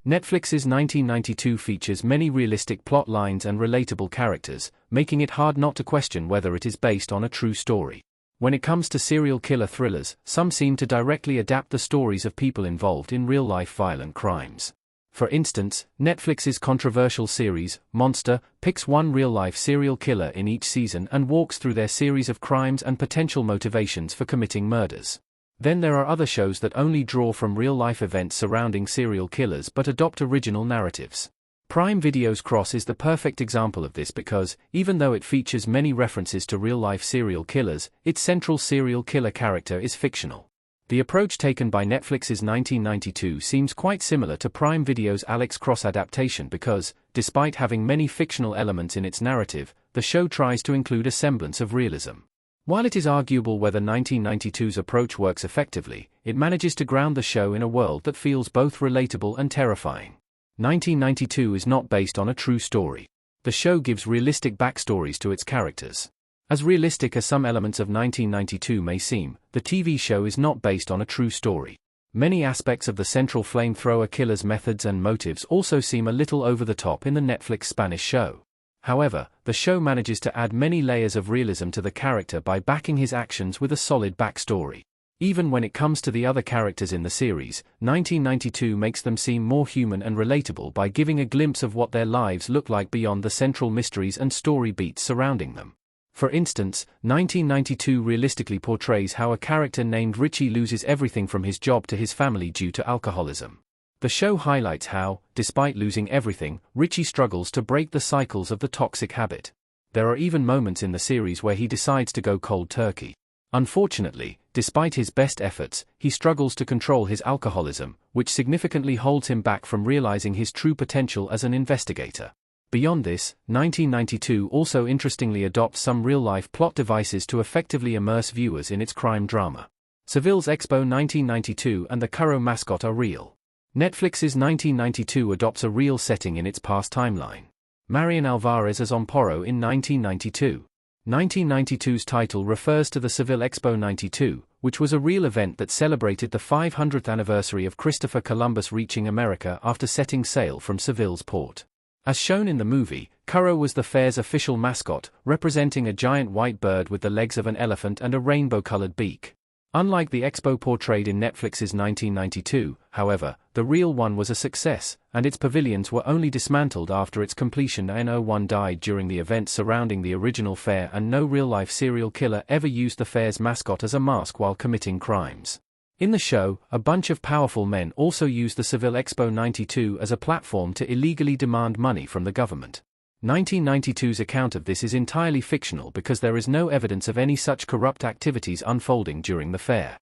Netflix's 1992 features many realistic plot lines and relatable characters, making it hard not to question whether it is based on a true story. When it comes to serial killer thrillers, some seem to directly adapt the stories of people involved in real-life violent crimes. For instance, Netflix's controversial series, Monster, picks one real-life serial killer in each season and walks through their series of crimes and potential motivations for committing murders. Then there are other shows that only draw from real-life events surrounding serial killers but adopt original narratives. Prime Video's Cross is the perfect example of this because, even though it features many references to real-life serial killers, its central serial killer character is fictional. The approach taken by Netflix's 1992 seems quite similar to Prime Video's Alex Cross adaptation because, despite having many fictional elements in its narrative, the show tries to include a semblance of realism. While it is arguable whether 1992's approach works effectively, it manages to ground the show in a world that feels both relatable and terrifying. 1992 is not based on a true story. The show gives realistic backstories to its characters. As realistic as some elements of 1992 may seem, the TV show is not based on a true story. Many aspects of the central flamethrower killer's methods and motives also seem a little over the top in the Netflix Spanish show. However, the show manages to add many layers of realism to the character by backing his actions with a solid backstory. Even when it comes to the other characters in the series, 1992 makes them seem more human and relatable by giving a glimpse of what their lives look like beyond the central mysteries and story beats surrounding them. For instance, 1992 realistically portrays how a character named Richie loses everything from his job to his family due to alcoholism. The show highlights how, despite losing everything, Richie struggles to break the cycles of the toxic habit. There are even moments in the series where he decides to go cold turkey. Unfortunately, despite his best efforts, he struggles to control his alcoholism, which significantly holds him back from realizing his true potential as an investigator. Beyond this, 1992 also interestingly adopts some real-life plot devices to effectively immerse viewers in its crime drama. Seville's Expo 1992 and the Curro mascot are real. Netflix's 1992 adopts a real setting in its past timeline. Marian Alvarez as Amparo in 1992. 1992's title refers to the Seville Expo 92, which was a real event that celebrated the 500th anniversary of Christopher Columbus reaching America after setting sail from Seville's port. As shown in the movie, Curro was the fair's official mascot, representing a giant white bird with the legs of an elephant and a rainbow-colored beak. Unlike the expo portrayed in Netflix's 1992, however, the real one was a success, and its pavilions were only dismantled after its completion. No one died during the events surrounding the original fair, and no real-life serial killer ever used the fair's mascot as a mask while committing crimes. In the show, a bunch of powerful men also used the Seville Expo 92 as a platform to illegally demand money from the government. 1992's account of this is entirely fictional because there is no evidence of any such corrupt activities unfolding during the fair.